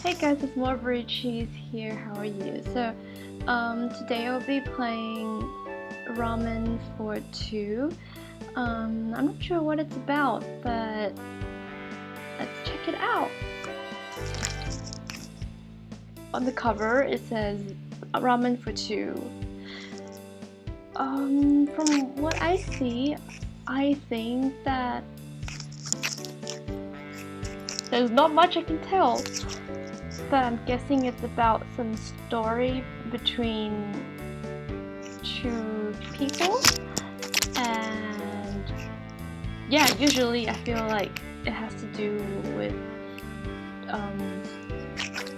Hey guys, it's Mulberry Cheese here. How are you? Today I'll be playing Ramen for two. I'm not sure what it's about, but let's check it out. On the cover, it says Ramen for two. From what I see, I think that there's not much I can tell. But I'm guessing it's about some story between two people, and yeah, usually I feel like it has to do with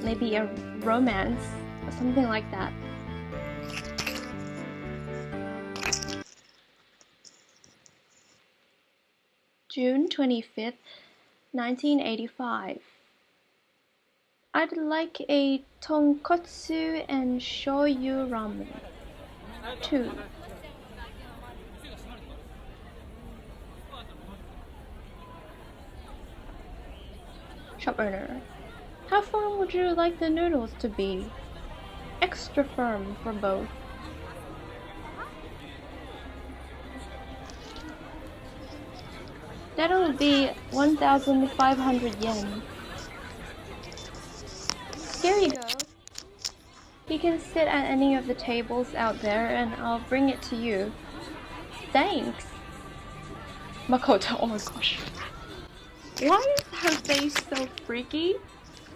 maybe a romance or something like that. June 25th, 1985. I'd like a tonkotsu and shoyu ramen. 2. Shop owner. How firm would you like the noodles to be? Extra firm for both. That'll be 1,500 yen. Here you go. You can sit at any of the tables out there and I'll bring it to you. Thanks. Makoto, oh my gosh. Why is her face so freaky?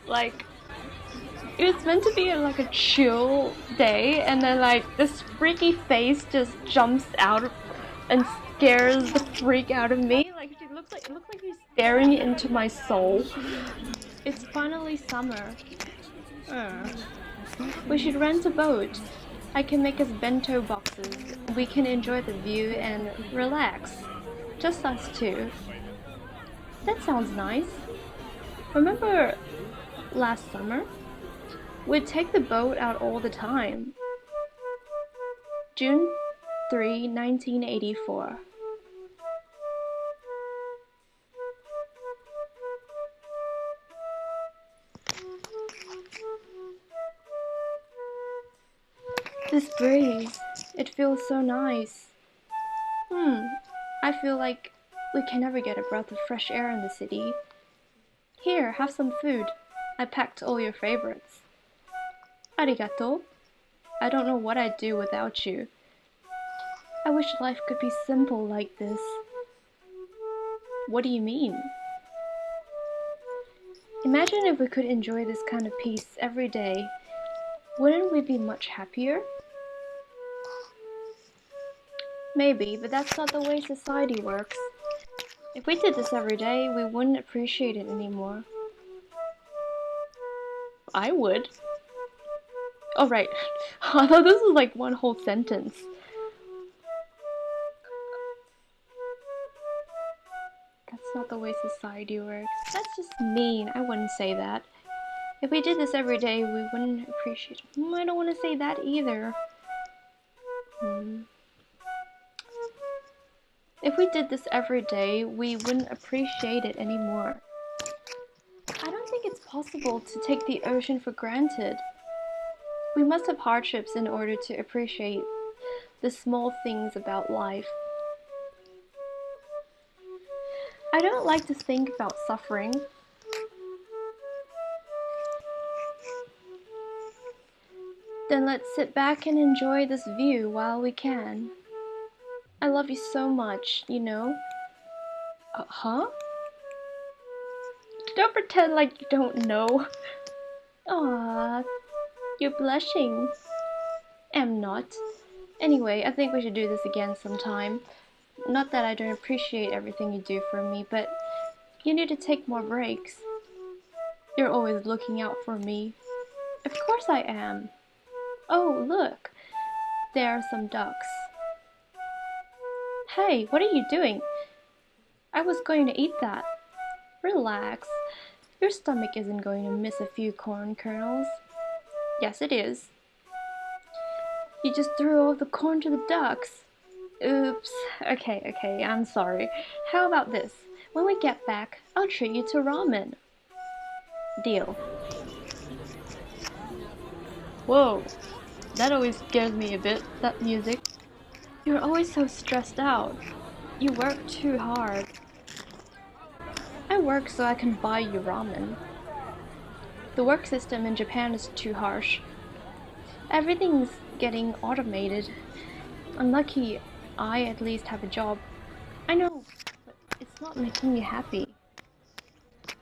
Like, it was meant to be like a chill day, and then like this freaky face just jumps out and scares the freak out of me. Like it looks like he's staring into my soul. It's finally summer. We should rent a boat. I can make us bento boxes. We can enjoy the view and relax. Just us two. That sounds nice. Remember last summer? We'd take the boat out all the time. June 3, 1984. This breeze, it feels so nice. I feel like we can never get a breath of fresh air in the city. Here, have some food. I packed all your favorites. Arigato. I don't know what I'd do without you. I wish life could be simple like this. What do you mean? Imagine if we could enjoy this kind of peace every day. Wouldn't we be much happier? Maybe, but that's not the way society works. If we did this every day, we wouldn't appreciate it anymore. I would. Oh, right. I thought this was like one whole sentence. That's not the way society works. That's just mean. I wouldn't say that. If we did this every day, we wouldn't appreciate it. I don't want to say that either. If we did this every day, we wouldn't appreciate it anymore. I don't think it's possible to take the ocean for granted. We must have hardships in order to appreciate the small things about life. I don't like to think about suffering. Then let's sit back and enjoy this view while we can. I love you so much, you know? Huh? Don't pretend like you don't know. Aww, you're blushing. I'm not. Anyway, I think we should do this again sometime. Not that I don't appreciate everything you do for me, but you need to take more breaks. You're always looking out for me. Of course I am. Oh, look. There are some ducks. Hey, what are you doing? I was going to eat that. Relax. Your stomach isn't going to miss a few corn kernels. Yes, it is. You just threw all the corn to the ducks. Oops. Okay, I'm sorry. How about this? When we get back, I'll treat you to ramen. Deal. Whoa, that always scares me a bit, that music. You're always so stressed out. You work too hard. I work so I can buy you ramen. The work system in Japan is too harsh. Everything's getting automated. I'm lucky I at least have a job. I know, but it's not making me happy.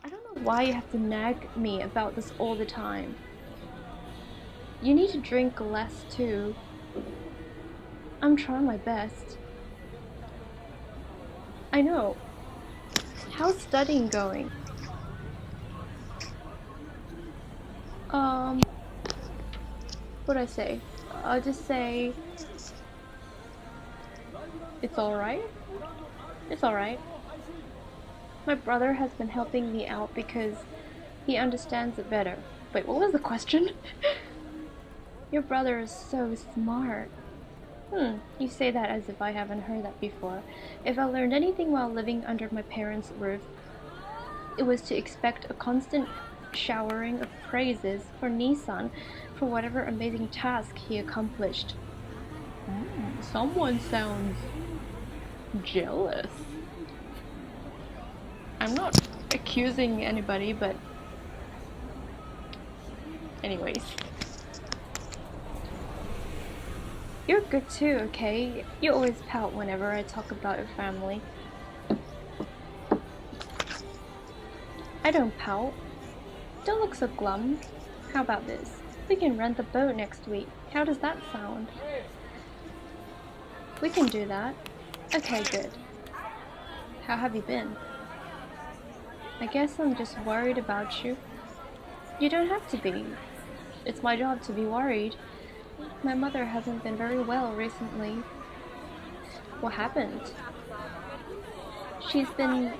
I don't know why you have to nag me about this all the time. You need to drink less too. I'm trying my best. I know. How's studying going? What'd I say? I'll just say it's alright. It's alright. My brother has been helping me out because he understands it better. Wait, what was the question? Your brother is so smart. You say that as if I haven't heard that before. If I learned anything while living under my parents' roof, it was to expect a constant showering of praises for Nissan for whatever amazing task he accomplished. Someone sounds jealous. I'm not accusing anybody, but anyways. You're good too, okay? You always pout whenever I talk about your family. I don't pout. Don't look so glum. How about this? We can rent the boat next week. How does that sound? We can do that. Okay, good. How have you been? I guess I'm just worried about you. You don't have to be. It's my job to be worried. My mother hasn't been very well recently. What happened? She's been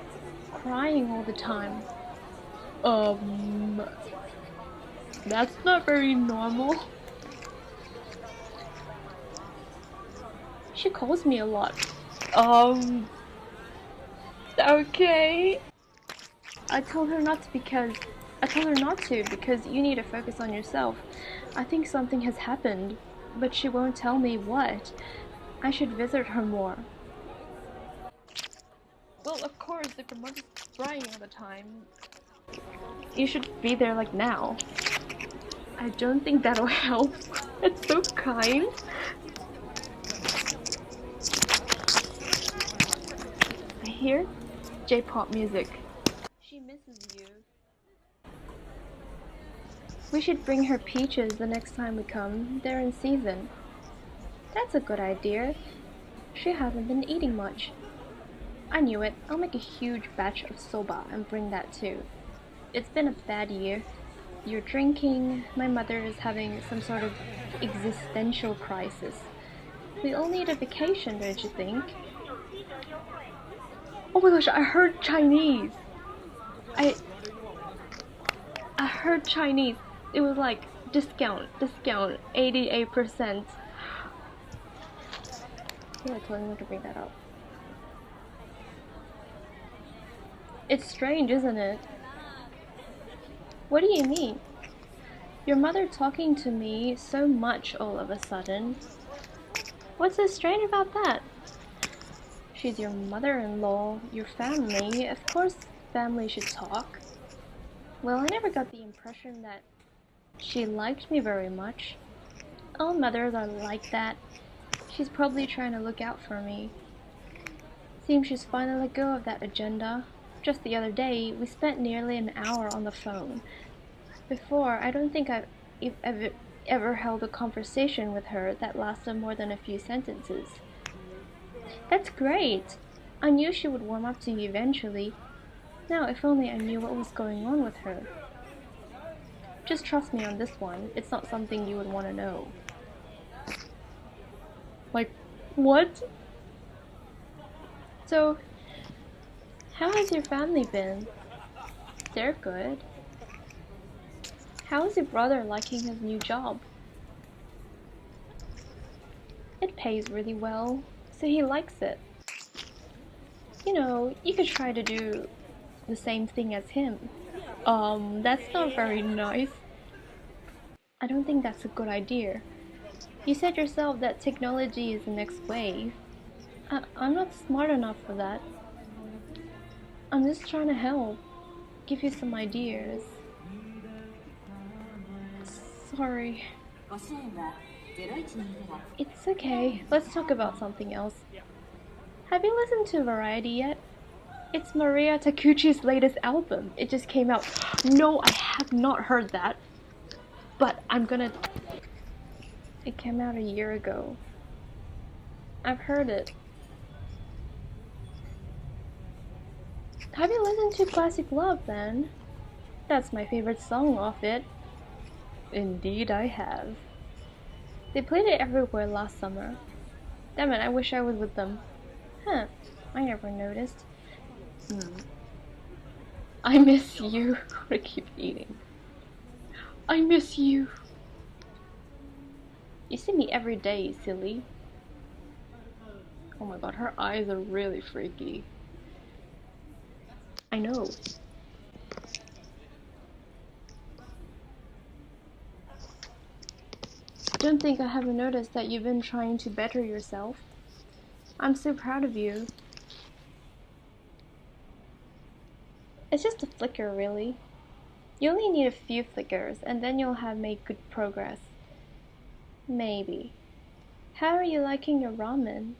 crying all the time. That's not very normal. She calls me a lot. Okay. I told her not to because you need to focus on yourself. I think something has happened, but she won't tell me what. I should visit her more. Well, of course, if your mother's crying all the time, you should be there like now. I don't think that'll help. It's so kind. I hear J-pop music. She misses you. We should bring her peaches the next time we come. They're in season. That's a good idea. She hasn't been eating much. I knew it. I'll make a huge batch of soba and bring that too. It's been a bad year. You're drinking. My mother is having some sort of existential crisis. We all need a vacation, don't you think? Oh my gosh, I heard Chinese. I heard Chinese. It was like discount, 88%. Yeah, I told him to bring that up. It's strange, isn't it? What do you mean? Your mother talking to me so much all of a sudden. What's so strange about that? She's your mother-in-law, your family. Of course, family should talk. Well, I never got the impression that she liked me very much. All mothers are like that. She's probably trying to look out for me. Seems she's finally let go of that agenda. Just the other day, we spent nearly an hour on the phone. Before, I don't think I've ever held a conversation with her that lasted more than a few sentences. That's great! I knew she would warm up to you eventually. Now, if only I knew what was going on with her. Just trust me on this one. It's not something you would want to know. Like, what? So, how has your family been? They're good. How is your brother liking his new job? It pays really well, so he likes it. You know, you could try to do the same thing as him. That's not very nice. I don't think that's a good idea. You said yourself that technology is the next wave. I'm not smart enough for that. I'm just trying to help, give you some ideas. Sorry. It's okay. Let's talk about something else. Have you listened to Variety yet? It's Maria Takuchi's latest album. It just came out. No, I have not heard that. But I'm gonna. It came out a year ago. I've heard it. Have you listened to Classic Love then? That's my favorite song off it. Indeed, I have. They played it everywhere last summer. Damn it, I wish I was with them. Huh, I never noticed. I miss you. I keep eating. I miss you. You see me every day, silly. Oh my god, her eyes are really freaky. I know. Don't think I haven't noticed that you've been trying to better yourself. I'm so proud of you. It's just a flicker, really. You only need a few flickers, and then you'll have made good progress. Maybe. How are you liking your ramen?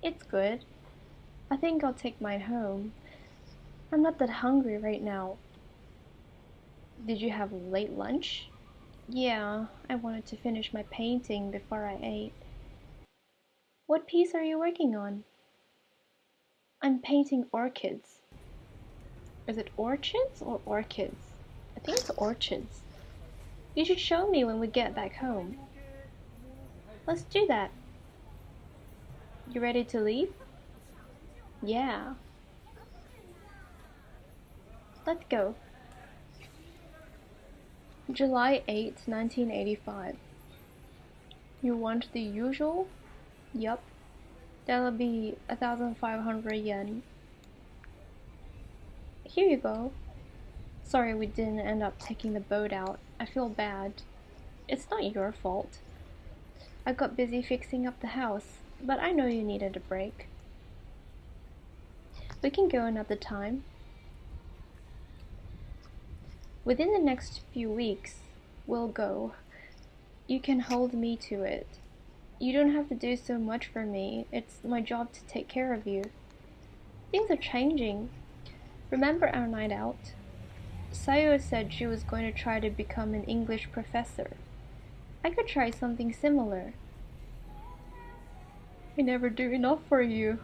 It's good. I think I'll take mine home. I'm not that hungry right now. Did you have a late lunch? Yeah, I wanted to finish my painting before I ate. What piece are you working on? I'm painting orchids. Is it orchids or orchids? I think it's orchids. You should show me when we get back home. Let's do that. You ready to leave? Yeah. Let's go. July 8th, 1985. You want the usual? Yup. That'll be 1,500 yen. Here you go. Sorry we didn't end up taking the boat out. I feel bad. It's not your fault. I got busy fixing up the house, but I know you needed a break. We can go another time. Within the next few weeks, we'll go. You can hold me to it. You don't have to do so much for me. It's my job to take care of you. Things are changing. Remember our night out? Sayo said she was going to try to become an English professor. I could try something similar. I never do enough for you.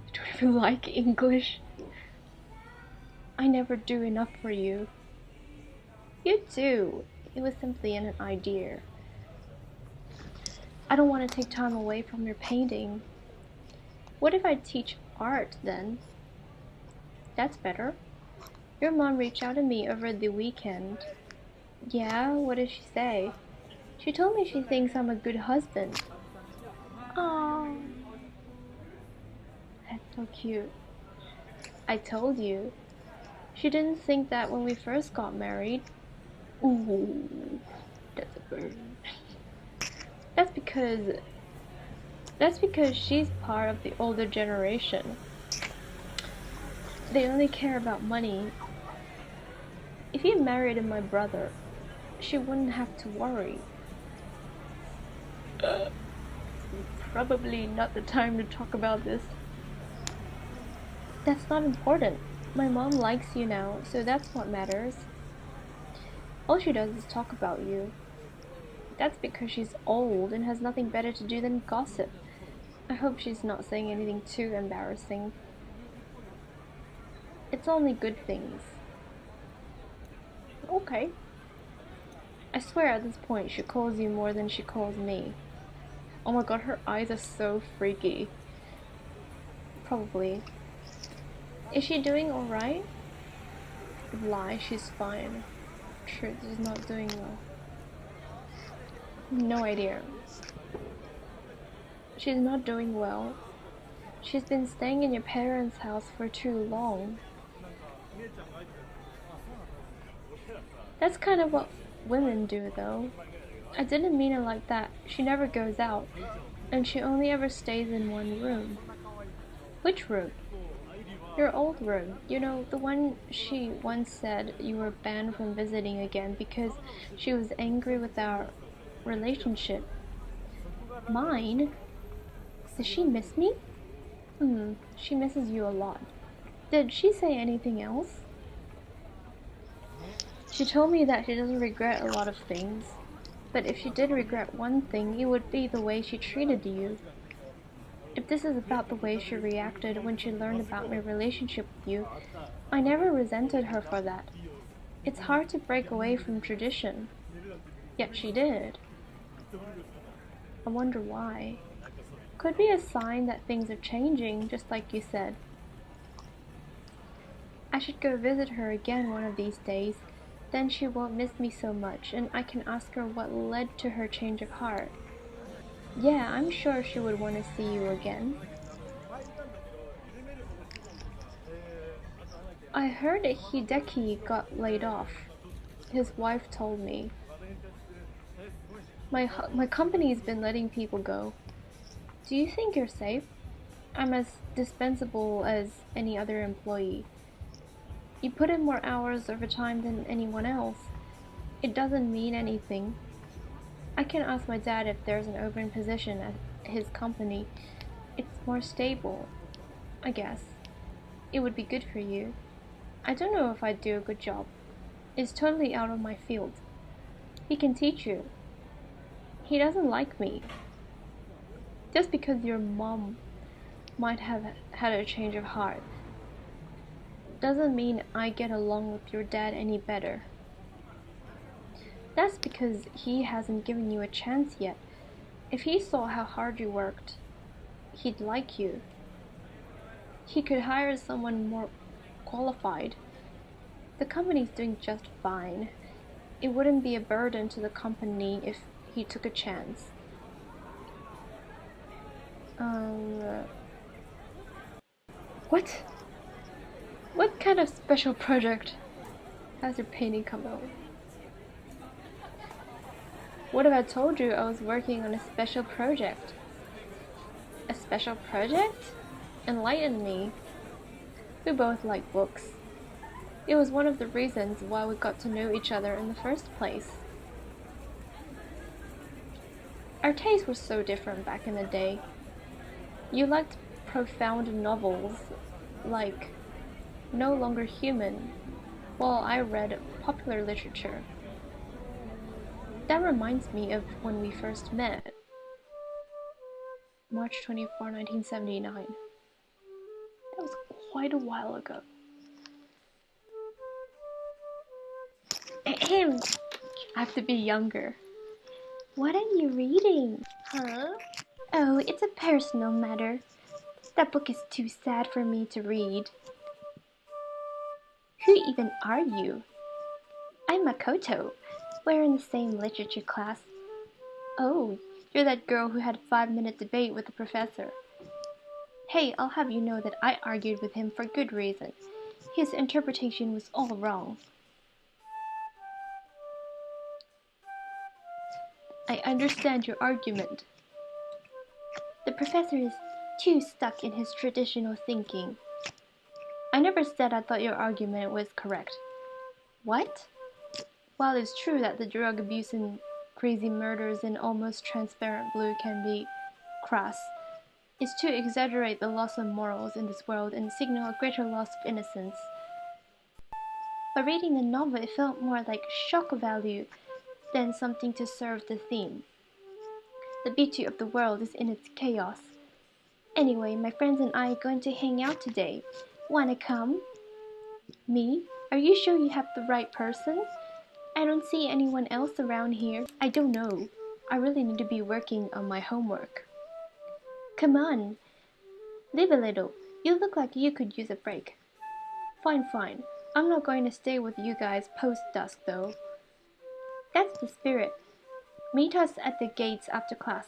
I don't even like English. I never do enough for you. You do. It was simply an idea. I don't want to take time away from your painting. What if I teach art then? That's better. Your mom reached out to me over the weekend. Yeah, what did she say? She told me she thinks I'm a good husband. Aww. That's so cute. I told you. She didn't think that when we first got married. Ooh, that's a burn. That's because she's part of the older generation. They only care about money. If you married my brother, she wouldn't have to worry. Probably not the time to talk about this. That's not important. My mom likes you now, so that's what matters. All she does is talk about you. That's because she's old and has nothing better to do than gossip. I hope she's not saying anything too embarrassing. It's only good things. Okay. I swear at this point she calls you more than she calls me. Oh my god, her eyes are so freaky. Probably. Is she doing alright? Lie, she's fine. Truth is not doing well. No idea. She's not doing well. She's been staying in your parents' house for too long. That's kind of what women do, though. I didn't mean it like that. She never goes out, and she only ever stays in one room. Which room? Your old room. You know, the one she once said you were banned from visiting again because she was angry with our relationship. Mine? Does she miss me? She misses you a lot. Did she say anything else? She told me that she doesn't regret a lot of things, but if she did regret one thing, it would be the way she treated you. If this is about the way she reacted when she learned about my relationship with you, I never resented her for that. It's hard to break away from tradition. Yet she did. I wonder why. Could be a sign that things are changing, just like you said. I should go visit her again one of these days. Then she won't miss me so much, and I can ask her what led to her change of heart. Yeah, I'm sure she would want to see you again. I heard that Hideki got laid off. His wife told me. My company's been letting people go. Do you think you're safe? I'm as dispensable as any other employee. You put in more hours overtime than anyone else. It doesn't mean anything. I can ask my dad if there's an open position at his company. It's more stable, I guess. It would be good for you. I don't know if I'd do a good job. It's totally out of my field. He can teach you. He doesn't like me. Just because your mom might have had a change of heart doesn't mean I get along with your dad any better. That's because he hasn't given you a chance yet. If he saw how hard you worked, he'd like you. He could hire someone more qualified. The company's doing just fine. It wouldn't be a burden to the company if he took a chance. What? What kind of special project has your painting come out? What if I told you I was working on a special project? A special project? Enlighten me. We both like books. It was one of the reasons why we got to know each other in the first place. Our tastes were so different back in the day. You liked profound novels like No Longer Human, while I read popular literature. That reminds me of when we first met. March 24, 1979. That was quite a while ago. I have to be younger. What are you reading? Huh? Oh, it's a personal matter. That book is too sad for me to read. Who even are you? I'm Makoto. We're in the same literature class. Oh, you're that girl who had a 5-minute debate with the professor. Hey, I'll have you know that I argued with him for good reason. His interpretation was all wrong. I understand your argument. The professor is too stuck in his traditional thinking. I never said I thought your argument was correct. What? While it's true that the drug abuse and crazy murders in Almost Transparent Blue can be crass, it's to exaggerate the loss of morals in this world and signal a greater loss of innocence. By reading the novel, it felt more like shock value than something to serve the theme. The beauty of the world is in its chaos. Anyway, my friends and I are going to hang out today. Wanna come? Me? Are you sure you have the right person? I don't see anyone else around here. I don't know. I really need to be working on my homework. Come on. Live a little. You look like you could use a break. Fine, fine. I'm not going to stay with you guys post-dusk, though. That's the spirit. Meet us at the gates after class.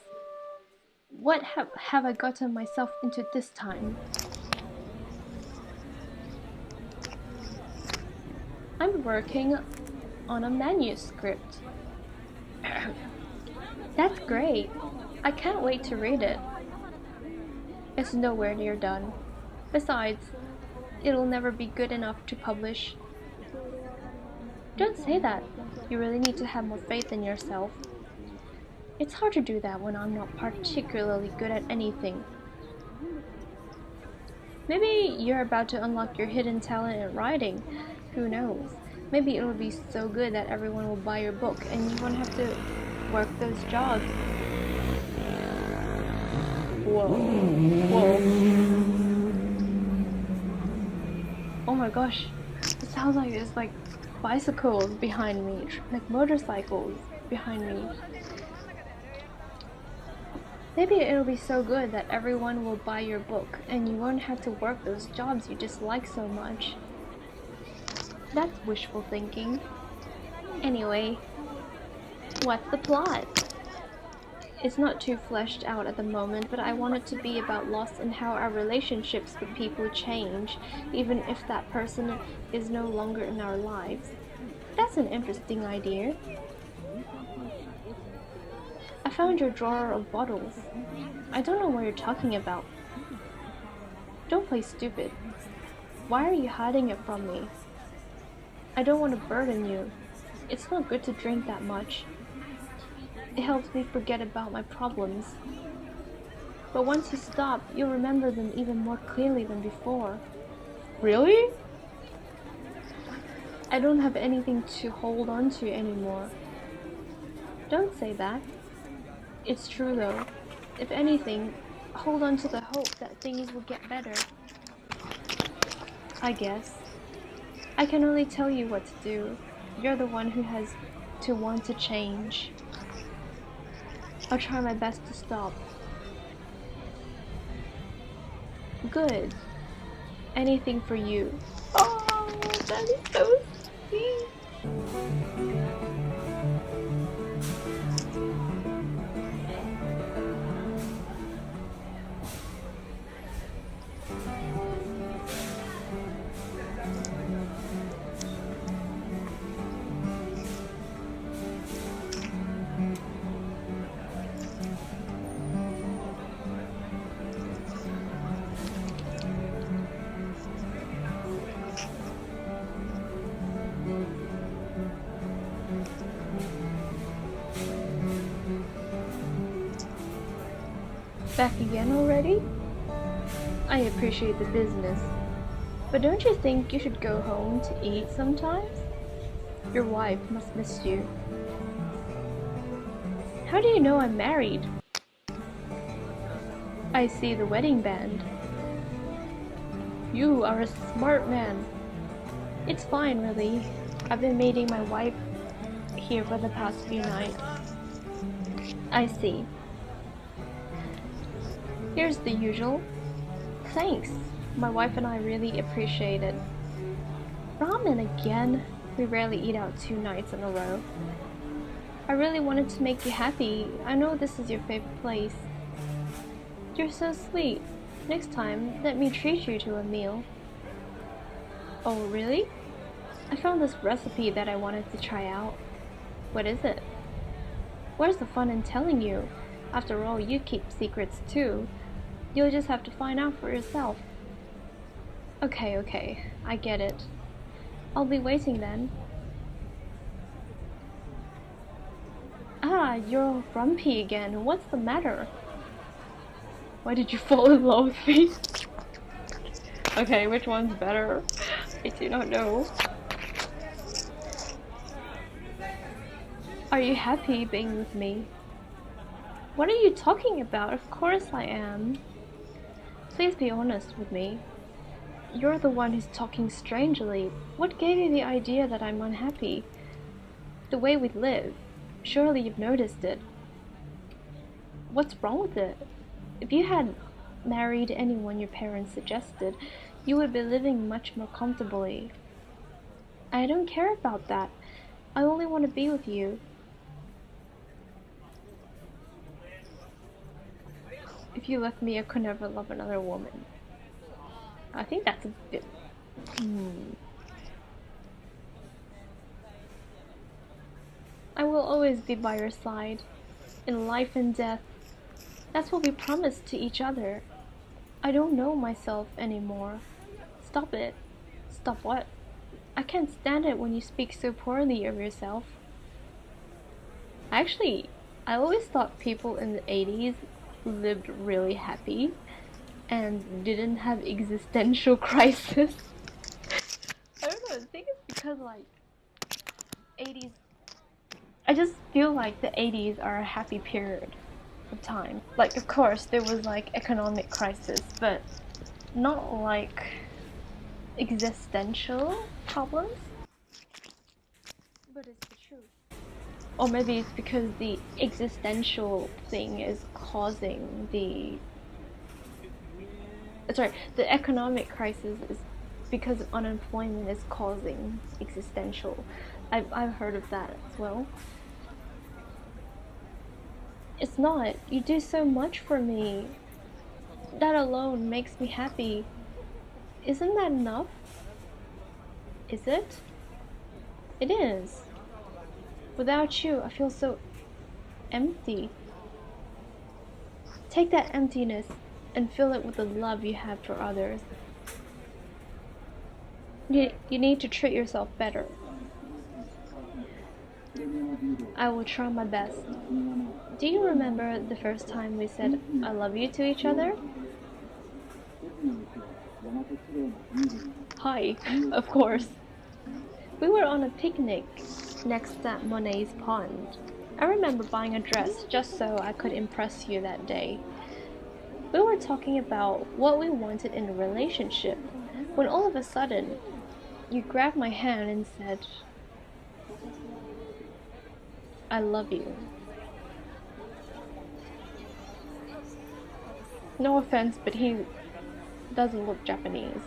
What have I gotten myself into this time? I'm working on a manuscript. That's great. I can't wait to read it. It's nowhere near done. Besides, it'll never be good enough to publish. Don't say that. You really need to have more faith in yourself. It's hard to do that when I'm not particularly good at anything. Maybe you're about to unlock your hidden talent in writing. Who knows? Maybe it'll be so good that everyone will buy your book and you won't have to work those jobs. Whoa. Whoa. Oh my gosh. It sounds like there's like bicycles behind me, like motorcycles behind me. Maybe it'll be so good that everyone will buy your book and you won't have to work those jobs you dislike so much. That's wishful thinking. Anyway, what's the plot? It's not too fleshed out at the moment, but I want it to be about loss and how our relationships with people change, even if that person is no longer in our lives. That's an interesting idea. I found your drawer of bottles. I don't know what you're talking about. Don't play stupid. Why are you hiding it from me? I don't want to burden you. It's not good to drink that much. It helps me forget about my problems. But once you stop, you'll remember them even more clearly than before. Really? I don't have anything to hold on to anymore. Don't say that. It's true though. If anything, hold on to the hope that things will get better. I guess. I can only tell you what to do. You're the one who has to want to change. I'll try my best to stop. Good. Anything for you. Oh, that is so sweet. Back again already? I appreciate the business, but don't you think you should go home to eat sometimes? Your wife must miss you. How do you know I'm married? I see the wedding band. You are a smart man. It's fine, really. I've been meeting my wife here for the past few nights. I see. Here's the usual. Thanks. My wife and I really appreciate it. Ramen again? We rarely eat out 2 nights in a row. I really wanted to make you happy. I know this is your favorite place. You're so sweet. Next time, let me treat you to a meal. Oh, really? I found this recipe that I wanted to try out. What is it? Where's the fun in telling you? After all, you keep secrets too. You'll just have to find out for yourself. Okay, I get it. I'll be waiting then. Ah, you're all grumpy again. What's the matter? Why did you fall in love with me? Okay, which one's better? I do not know. Are you happy being with me? What are you talking about? Of course I am. Please be honest with me. You're the one who's talking strangely. What gave you the idea that I'm unhappy? The way we live. Surely you've noticed it. What's wrong with it? If you had married anyone your parents suggested, you would be living much more comfortably. I don't care about that. I only want to be with you. If you left me, I could never love another woman. I think that's a bit... always be by your side, in life and death. That's what we promised to each other. I don't know myself anymore. Stop it. Stop what? I can't stand it when you speak so poorly of yourself. Actually, I always thought people in the 80s lived really happy and didn't have existential crisis. I don't know, I think it's because like 80s, I just feel like the 80s are a happy period of time. Like of course there was like economic crisis, but not like existential problems. But it's the truth. Or maybe it's because the existential thing is causing the economic crisis is because of unemployment is causing existential. I've heard of that as well. It's not. You do so much for me. That alone makes me happy. Isn't that enough? Is it? It is. Without you, I feel so empty. Take that emptiness and fill it with the love you have for others. You need to treat yourself better. I will try my best. Do you remember the first time we said I love you to each other? Hi, of course. We were on a picnic next to Monet's pond. I remember buying a dress just so I could impress you that day. We were talking about what we wanted in a relationship when all of a sudden you grabbed my hand and said, I love you. No offense, but he doesn't look Japanese.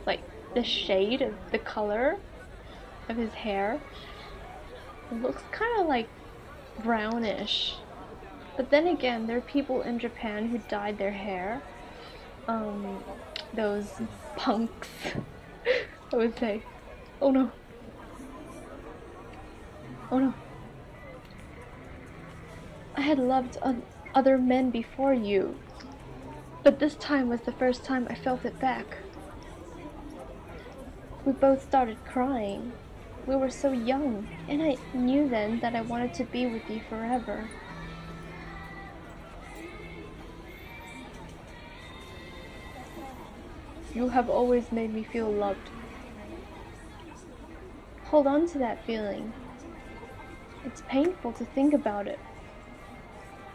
Like, the shade of the color of his hair looks kind of like brownish. But then again, there are people in Japan who dyed their hair. Those punks, I would say. Oh no. Oh no. I had loved other men before you, but this time was the first time I felt it back. We both started crying. We were so young, and I knew then that I wanted to be with you forever. You have always made me feel loved. Hold on to that feeling. It's painful to think about it.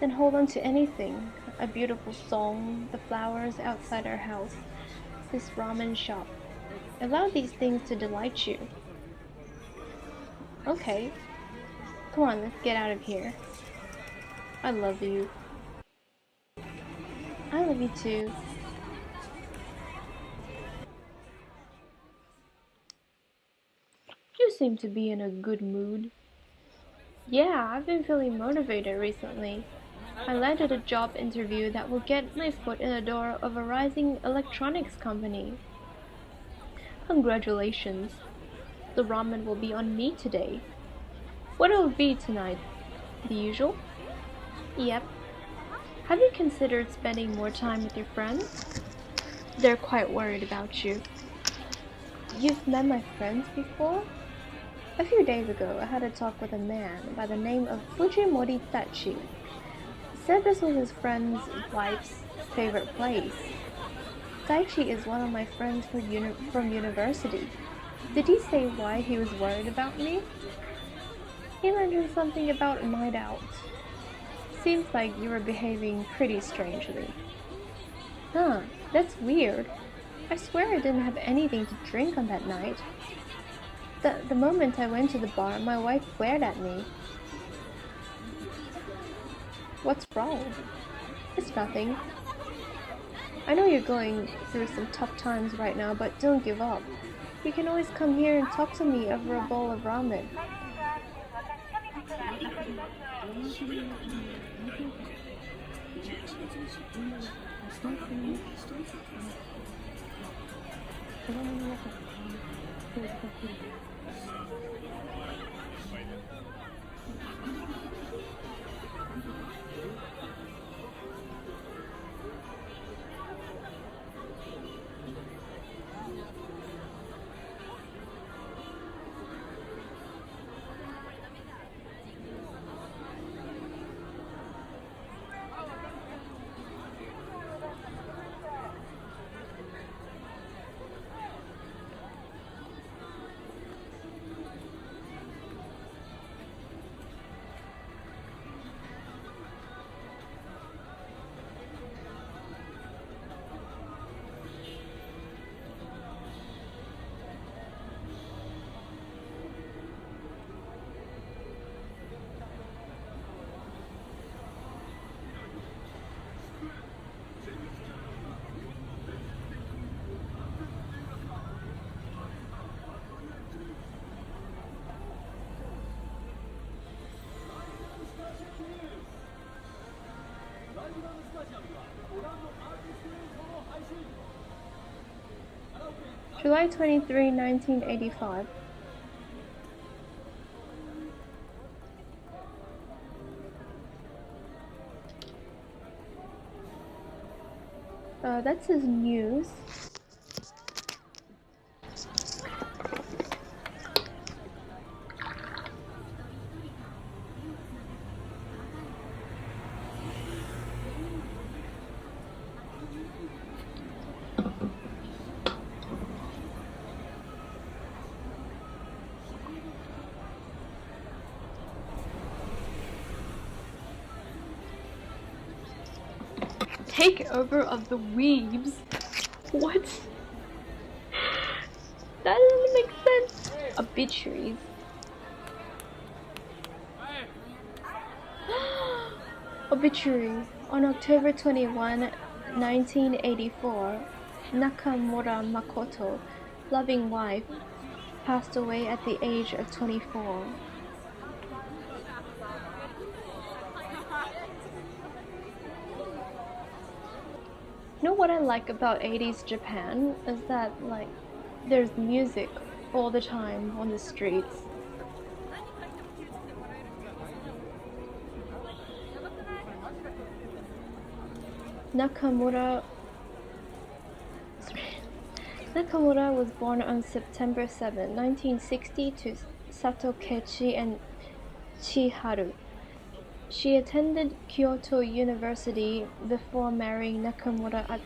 Then hold on to anything. A beautiful song, the flowers outside our house, this ramen shop. Allow these things to delight you. Okay. Come on, let's get out of here. I love you. I love you too. You seem to be in a good mood. Yeah, I've been feeling motivated recently. I landed a job interview that will get my foot in the door of a rising electronics company. Congratulations. The ramen will be on me today. What will it be tonight? The usual? Yep. Have you considered spending more time with your friends? They're quite worried about you. You've met my friends before? A few days ago, I had a talk with a man by the name of Fujimori Tachi. He said this was his friend's wife's favorite place. Daichi is one of my friends from university. Did he say why he was worried about me? He mentioned something about a night out. Seems like you were behaving pretty strangely. Huh, that's weird. I swear I didn't have anything to drink on that night. The moment I went to the bar, my wife glared at me. What's wrong? It's nothing. I know you're going through some tough times right now, but don't give up. You can always come here and talk to me over a bowl of ramen. July 23, 1985. That's his news. Takeover of the Weebs? What? That doesn't make sense. Obituaries. Obituary. On October 21, 1984, Nakamura Makoto, loving wife, passed away at the age of 24. You know what I like about 80s Japan is that, like, there's music all the time on the streets. Nakamura was born on September 7, 1960 to Satokechi and Chiharu. She attended Kyoto University before marrying Nakamura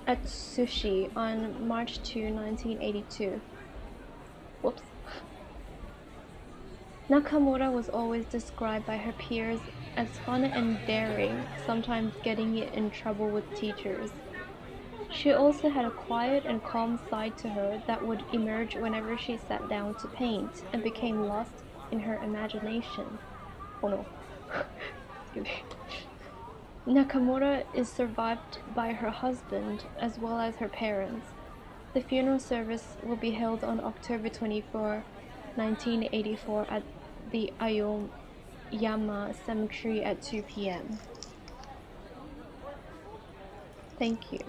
Atsushi on March 2, 1982. Whoops. Nakamura was always described by her peers as fun and daring, sometimes getting in trouble with teachers. She also had a quiet and calm side to her that would emerge whenever she sat down to paint and became lost in her imagination. Oh no. Nakamura is survived by her husband as well as her parents. The funeral service will be held on October 24, 1984 at the Aoyama Cemetery at 2 p.m. Thank you.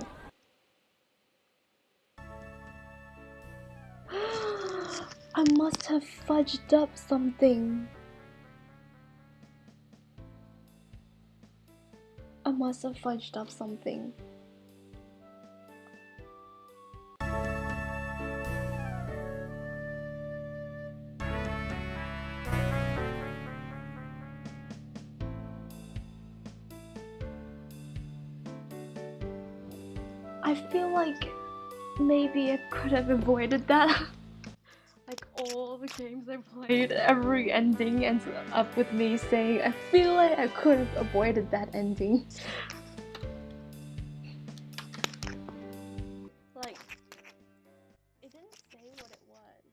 I must have fudged up something. I feel like maybe I could have avoided that. Like all the games I played, every ending ends up with me saying, I feel like I could have avoided that ending. Like, it didn't say what it was.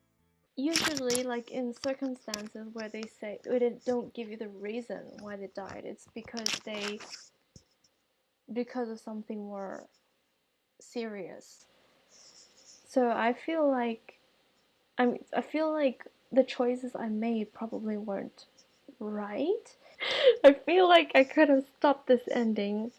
Usually, like in circumstances where they say, they don't give you the reason why they died, it's because of something more serious. So I feel like the choices I made probably weren't right. I feel like I could have stopped this ending